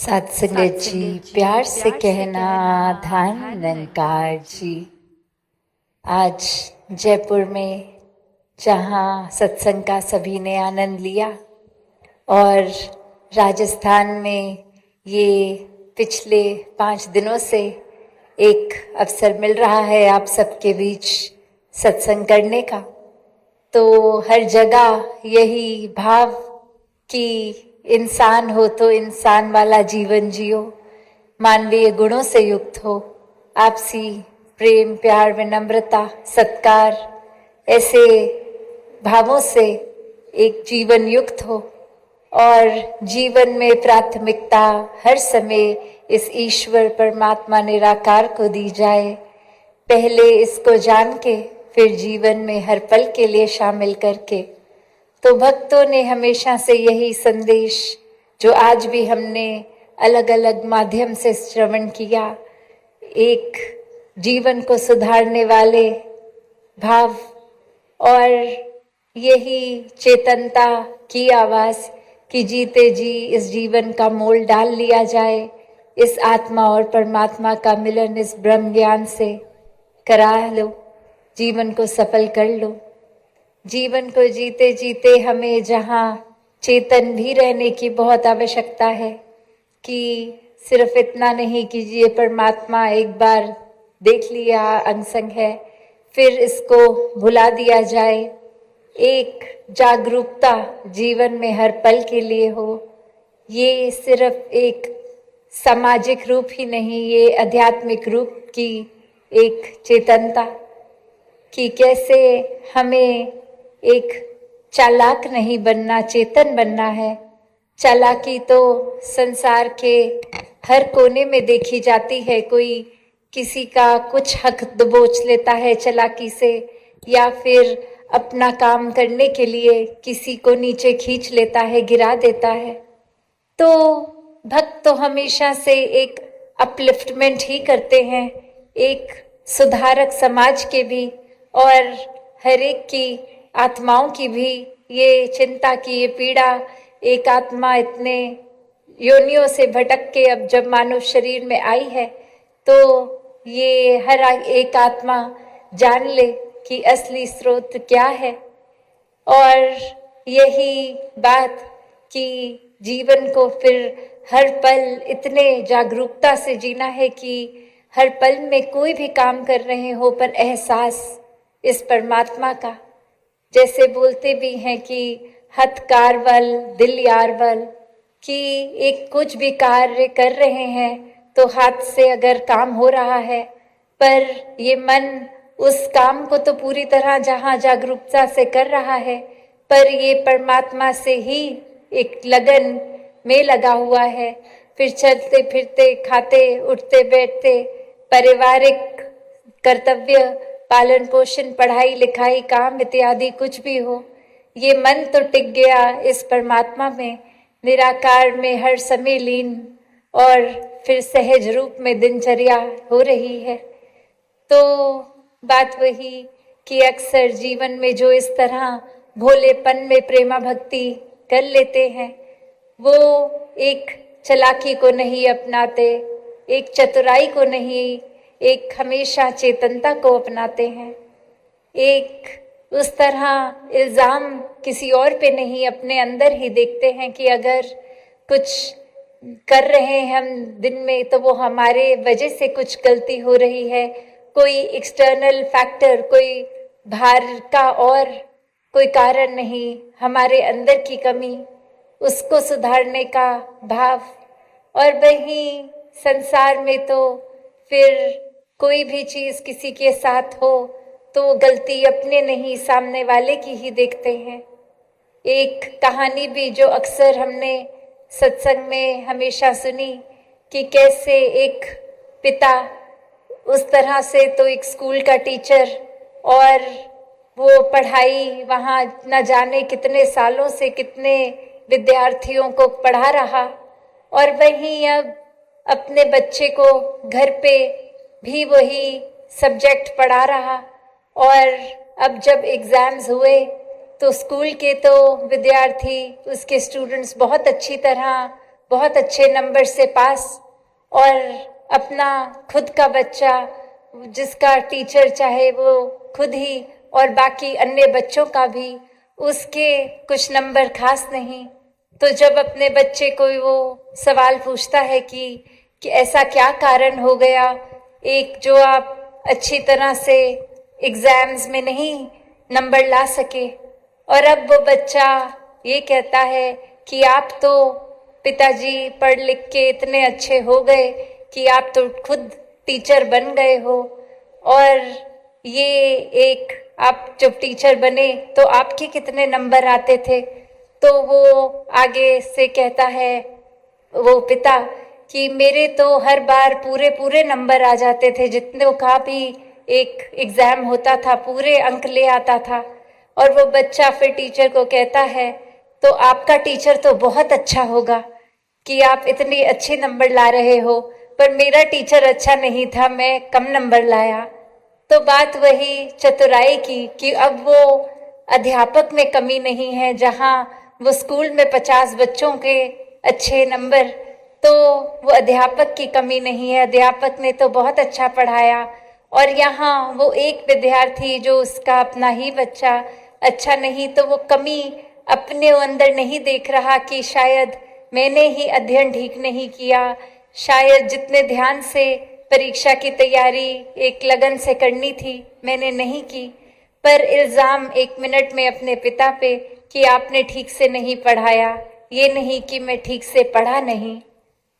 सत्संगत जी, प्यार से कहना धन निरंकार जी। आज जयपुर में जहाँ सत्संग का सभी ने आनंद लिया और राजस्थान में ये पिछले 5 दिनों से एक अवसर मिल रहा है आप सबके बीच सत्संग करने का, तो हर जगह यही भाव कि इंसान हो तो इंसान वाला जीवन जियो, मानवीय गुणों से युक्त हो, आपसी प्रेम प्यार विनम्रता सत्कार ऐसे भावों से एक जीवन युक्त हो और जीवन में प्राथमिकता हर समय इस ईश्वर परमात्मा निराकार को दी जाए। पहले इसको जान के फिर जीवन में हर पल के लिए शामिल करके, तो भक्तों ने हमेशा से यही संदेश जो आज भी हमने अलग अलग माध्यम से श्रवण किया, एक जीवन को सुधारने वाले भाव और यही चेतनता की आवाज कि जीते जी इस जीवन का मोल डाल लिया जाए, इस आत्मा और परमात्मा का मिलन इस ब्रह्म ज्ञान से करा लो, जीवन को सफल कर लो। जीवन को जीते जीते हमें जहाँ चेतन भी रहने की बहुत आवश्यकता है कि सिर्फ इतना नहीं कि ये परमात्मा एक बार देख लिया अनसंग है फिर इसको भुला दिया जाए। एक जागरूकता जीवन में हर पल के लिए हो। ये सिर्फ एक सामाजिक रूप ही नहीं, ये आध्यात्मिक रूप की एक चेतनता कि कैसे हमें एक चालाक नहीं बनना, चेतन बनना है। चालाकी तो संसार के हर कोने में देखी जाती है, कोई किसी का कुछ हक दबोच लेता है चालाकी से, या फिर अपना काम करने के लिए किसी को नीचे खींच लेता है, गिरा देता है। तो भक्त तो हमेशा से एक अपलिफ्टमेंट ही करते हैं, एक सुधारक समाज के भी और हर एक की आत्माओं की भी ये चिंता की ये पीड़ा, एक आत्मा इतने योनियों से भटक के अब जब मानव शरीर में आई है तो ये हर एक आत्मा जान ले कि असली स्रोत क्या है। और यही बात कि जीवन को फिर हर पल इतने जागरूकता से जीना है कि हर पल में कोई भी काम कर रहे हो पर एहसास इस परमात्मा का, जैसे बोलते भी हैं कि हथ कारवल दिल यारवल, कि एक कुछ भी कार्य कर रहे हैं तो हाथ से अगर काम हो रहा है पर ये मन उस काम को तो पूरी तरह जहाँ जागरूकता से कर रहा है, पर ये परमात्मा से ही एक लगन में लगा हुआ है। फिर चलते फिरते खाते उठते बैठते पारिवारिक कर्तव्य पालन पोषण पढ़ाई लिखाई काम इत्यादि कुछ भी हो, ये मन तो टिक गया इस परमात्मा में निराकार में हर समय लीन, और फिर सहज रूप में दिनचर्या हो रही है। तो बात वही कि अक्सर जीवन में जो इस तरह भोलेपन में प्रेमा भक्ति कर लेते हैं वो एक चालाकी को नहीं अपनाते, एक चतुराई को नहीं, एक हमेशा चेतनता को अपनाते हैं। एक उस तरह इल्ज़ाम किसी और पे नहीं, अपने अंदर ही देखते हैं कि अगर कुछ कर रहे हैं हम दिन में तो वो हमारे वजह से कुछ गलती हो रही है, कोई एक्सटर्नल फैक्टर, कोई बाहर का और कोई कारण नहीं, हमारे अंदर की कमी, उसको सुधारने का भाव। और वहीं संसार में तो फिर कोई भी चीज़ किसी के साथ हो तो गलती अपने नहीं सामने वाले की ही देखते हैं। एक कहानी भी जो अक्सर हमने सत्संग में हमेशा सुनी कि कैसे एक पिता उस तरह से तो एक स्कूल का टीचर और वो पढ़ाई वहाँ न जाने कितने सालों से कितने विद्यार्थियों को पढ़ा रहा, और वहीं अब अपने बच्चे को घर पे भी वही सब्जेक्ट पढ़ा रहा। और अब जब एग्ज़ाम्स हुए तो स्कूल के तो विद्यार्थी उसके स्टूडेंट्स बहुत अच्छी तरह बहुत अच्छे नंबर से पास, और अपना खुद का बच्चा जिसका टीचर चाहे वो खुद ही और बाकी अन्य बच्चों का भी उसके कुछ नंबर खास नहीं, तो जब अपने बच्चे को वो सवाल पूछता है कि ऐसा क्या कारण हो गया एक जो आप अच्छी तरह से एग्जाम्स में नहीं नंबर ला सके, और अब वो बच्चा ये कहता है कि आप तो पिताजी पढ़ लिख के इतने अच्छे हो गए कि आप तो खुद टीचर बन गए हो, और ये एक आप जब टीचर बने तो आपके कितने नंबर आते थे। तो वो आगे से कहता है वो पिता कि मेरे तो हर बार पूरे पूरे नंबर आ जाते थे, जितने का भी एक एग्जाम होता था पूरे अंक ले आता था। और वो बच्चा फिर टीचर को कहता है तो आपका टीचर तो बहुत अच्छा होगा कि आप इतने अच्छे नंबर ला रहे हो, पर मेरा टीचर अच्छा नहीं था, मैं कम नंबर लाया। तो बात वही चतुराई की कि अब वो अध्यापक में कमी नहीं है, जहाँ वो स्कूल में 50 बच्चों के अच्छे नंबर, तो वो अध्यापक की कमी नहीं है, अध्यापक ने तो बहुत अच्छा पढ़ाया, और यहाँ वो एक विद्यार्थी जो उसका अपना ही बच्चा अच्छा नहीं, तो वो कमी अपने अंदर नहीं देख रहा कि शायद मैंने ही अध्ययन ठीक नहीं किया, शायद जितने ध्यान से परीक्षा की तैयारी एक लगन से करनी थी मैंने नहीं की, पर इल्ज़ाम 1 मिनट में अपने पिता पे कि आपने ठीक से नहीं पढ़ाया, ये नहीं कि मैं ठीक से पढ़ा नहीं।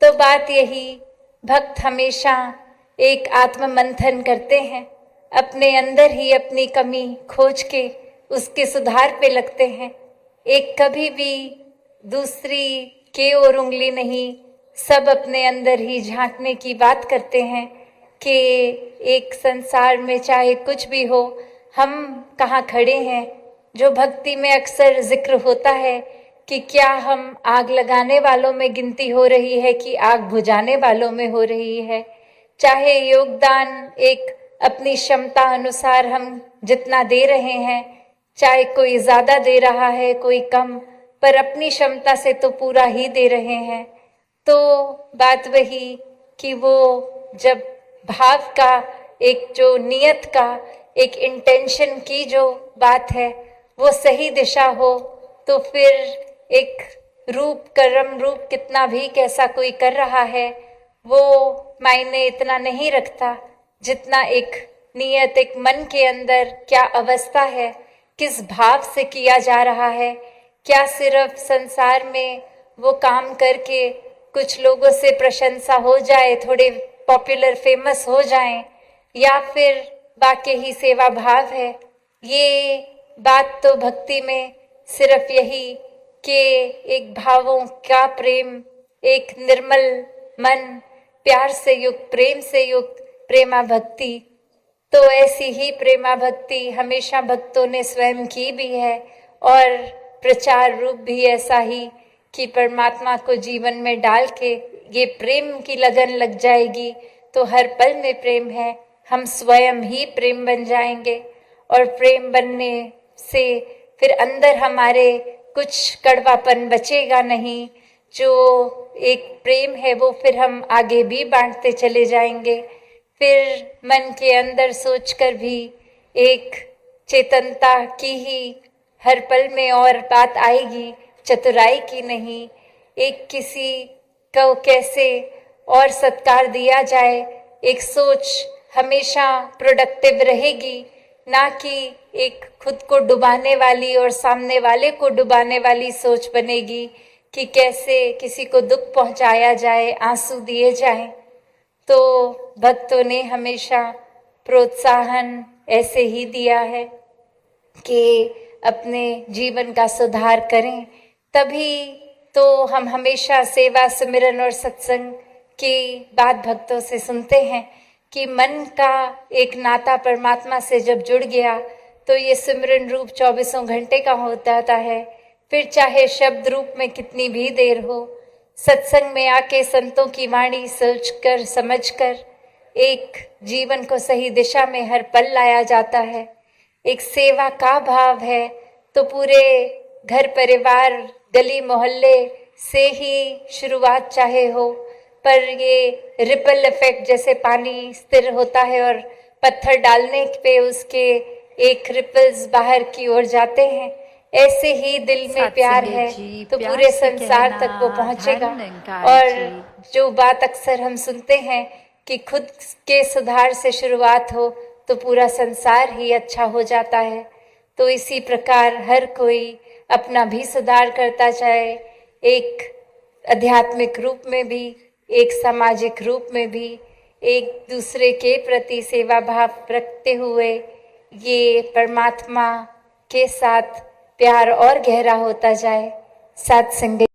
तो बात यही, भक्त हमेशा एक आत्म मंथन करते हैं, अपने अंदर ही अपनी कमी खोज के उसके सुधार पे लगते हैं, एक कभी भी दूसरी के ओर उंगली नहीं, सब अपने अंदर ही झांकने की बात करते हैं कि एक संसार में चाहे कुछ भी हो हम कहाँ खड़े हैं। जो भक्ति में अक्सर जिक्र होता है कि क्या हम आग लगाने वालों में गिनती हो रही है कि आग बुझाने वालों में हो रही है। चाहे योगदान एक अपनी क्षमता अनुसार हम जितना दे रहे हैं, चाहे कोई ज्यादा दे रहा है कोई कम, पर अपनी क्षमता से तो पूरा ही दे रहे हैं। तो बात वही कि वो जब भाव का एक जो नियत का एक इंटेंशन की जो बात है वो सही दिशा हो, तो फिर एक रूप कर्म रूप कितना भी कैसा कोई कर रहा है वो मायने इतना नहीं रखता, जितना एक नियत एक मन के अंदर क्या अवस्था है, किस भाव से किया जा रहा है। क्या सिर्फ संसार में वो काम करके कुछ लोगों से प्रशंसा हो जाए, थोड़े पॉपुलर फेमस हो जाएं, या फिर वाकई ही सेवा भाव है। ये बात तो भक्ति में सिर्फ यही कि एक भावों का प्रेम, एक निर्मल मन, प्यार से युक्त, प्रेम से युक्त प्रेमा भक्ति। तो ऐसी ही प्रेमा भक्ति हमेशा भक्तों ने स्वयं की भी है, और प्रचार रूप भी ऐसा ही कि परमात्मा को जीवन में डाल के ये प्रेम की लगन लग जाएगी तो हर पल में प्रेम है, हम स्वयं ही प्रेम बन जाएंगे। और प्रेम बनने से फिर अंदर हमारे कुछ कड़वापन बचेगा नहीं, जो एक प्रेम है वो फिर हम आगे भी बांटते चले जाएंगे। फिर मन के अंदर सोचकर भी एक चेतनता की ही हर पल में और बात आएगी, चतुराई की नहीं। एक किसी को कैसे और सत्कार दिया जाए, एक सोच हमेशा प्रोडक्टिव रहेगी, ना कि एक खुद को डुबाने वाली और सामने वाले को डुबाने वाली सोच बनेगी कि कैसे किसी को दुख पहुंचाया जाए, आंसू दिए जाएं। तो भक्तों ने हमेशा प्रोत्साहन ऐसे ही दिया है कि अपने जीवन का सुधार करें, तभी तो हम हमेशा सेवा सिमरन और सत्संग की बात भक्तों से सुनते हैं कि मन का एक नाता परमात्मा से जब जुड़ गया तो ये सिमरन रूप 24 घंटे का होता है। फिर चाहे शब्द रूप में कितनी भी देर हो, सत्संग में आके संतों की वाणी सोचकर समझकर एक जीवन को सही दिशा में हर पल लाया जाता है। एक सेवा का भाव है तो पूरे घर परिवार गली मोहल्ले से ही शुरुआत चाहे हो, पर ये रिपल इफेक्ट, जैसे पानी स्थिर होता है और पत्थर डालने पे उसके एक रिपल्स बाहर की ओर जाते हैं, ऐसे ही दिल में प्यार है तो पूरे संसार तक वो पहुंचेगा। और जो बात अक्सर हम सुनते हैं कि खुद के सुधार से शुरुआत हो तो पूरा संसार ही अच्छा हो जाता है, तो इसी प्रकार हर कोई अपना भी सुधार करता जाए, एक आध्यात्मिक रूप में भी, एक सामाजिक रूप में भी, एक दूसरे के प्रति सेवा भाव रखते हुए ये परमात्मा के साथ प्यार और गहरा होता जाए। सत्संग।